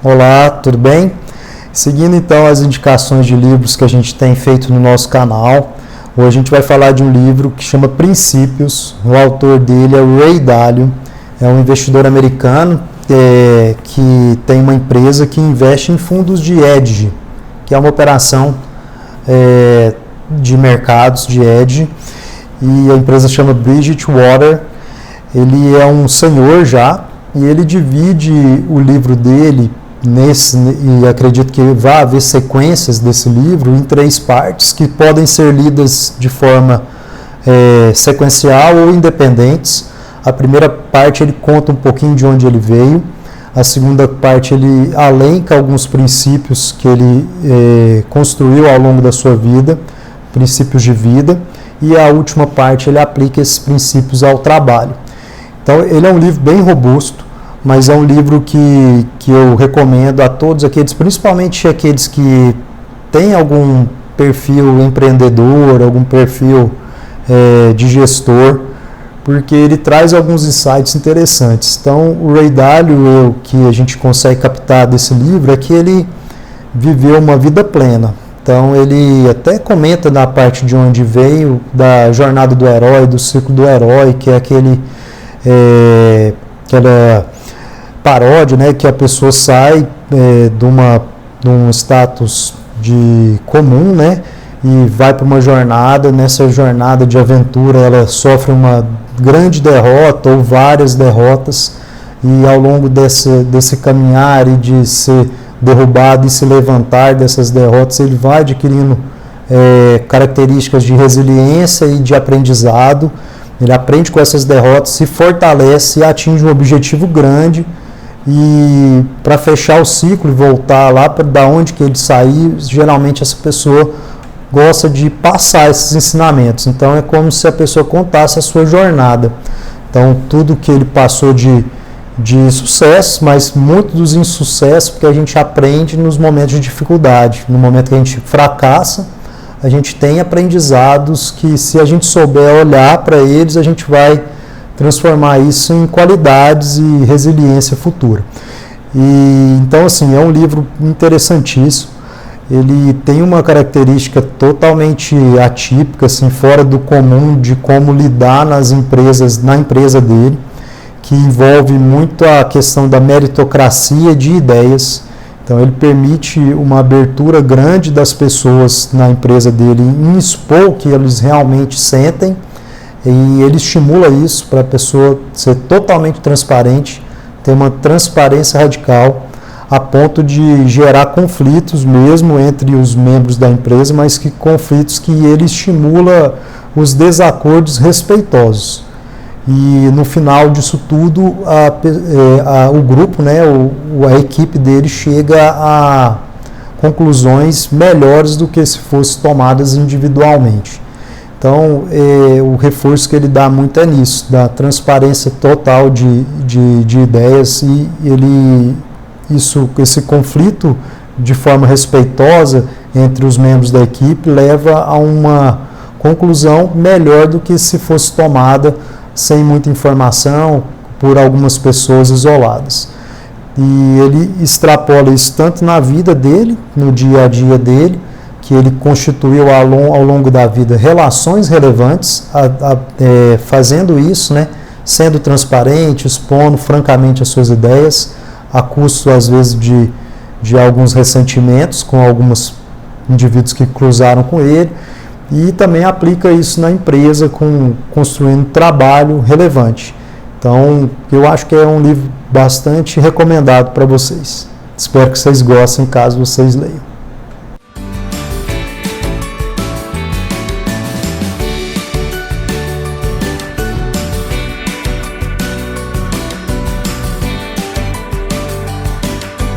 Olá, tudo bem? Seguindo então as indicações de livros que a gente tem feito no nosso canal, hoje a gente vai falar de um livro que chama Princípios. O autor dele é o Ray Dalio, é um investidor americano que tem uma empresa que investe em fundos de hedge, que é uma operação de mercados de hedge, e a empresa chama Bridgewater. Ele é um senhor já, e ele divide o livro dele e acredito que vai haver sequências desse livro em 3 partes que podem ser lidas de forma sequencial ou independentes. A primeira parte ele conta um pouquinho de onde ele veio, a segunda parte ele elenca alguns princípios que ele construiu ao longo da sua vida, princípios de vida, e a última parte ele aplica esses princípios ao trabalho. Então ele é um livro bem robusto, mas é um livro que eu recomendo a todos aqueles, principalmente aqueles que têm algum perfil empreendedor, algum perfil de gestor, porque ele traz alguns insights interessantes. Então, o Ray Dalio, o que a gente consegue captar desse livro é que ele viveu uma vida plena. Então, ele até comenta na parte de onde veio, da jornada do herói, do ciclo do herói, que é aquela paródia, né, que a pessoa sai de um status comum, né, e vai para uma jornada. Nessa jornada de aventura ela sofre uma grande derrota ou várias derrotas, e ao longo desse caminhar e de ser derrubado e se levantar dessas derrotas, ele vai adquirindo características de resiliência e de aprendizado. Ele aprende com essas derrotas, se fortalece e atinge um objetivo grande, e para fechar o ciclo e voltar lá para da onde que ele saiu, geralmente essa pessoa gosta de passar esses ensinamentos. Então é como se a pessoa contasse a sua jornada. Então tudo que ele passou de sucesso, mas muito dos insucessos, porque a gente aprende nos momentos de dificuldade. No momento que a gente fracassa, a gente tem aprendizados que, se a gente souber olhar para eles, a gente vai transformar isso em qualidades e resiliência futura. E então, assim, é um livro interessantíssimo. Ele tem uma característica totalmente atípica, assim, fora do comum, de como lidar na empresa dele, que envolve muito a questão da meritocracia de ideias. Então ele permite uma abertura grande das pessoas na empresa dele em expor o que eles realmente sentem, e ele estimula isso para a pessoa ser totalmente transparente, ter uma transparência radical, a ponto de gerar conflitos mesmo entre os membros da empresa, mas que conflitos que ele estimula os desacordos respeitosos. E no final disso tudo, o grupo, né, a equipe dele chega a conclusões melhores do que se fossem tomadas individualmente. Então, o reforço que ele dá muito é nisso, da transparência total de ideias, e esse conflito de forma respeitosa entre os membros da equipe leva a uma conclusão melhor do que se fosse tomada sem muita informação, por algumas pessoas isoladas. E ele extrapola isso tanto na vida dele, no dia a dia dele, que ele constituiu ao longo da vida relações relevantes, fazendo isso, né, sendo transparente, expondo francamente as suas ideias, a custo às vezes de alguns ressentimentos com alguns indivíduos que cruzaram com ele. E também aplica isso na empresa, construindo trabalho relevante. Então, eu acho que é um livro bastante recomendado para vocês. Espero que vocês gostem, caso vocês leiam.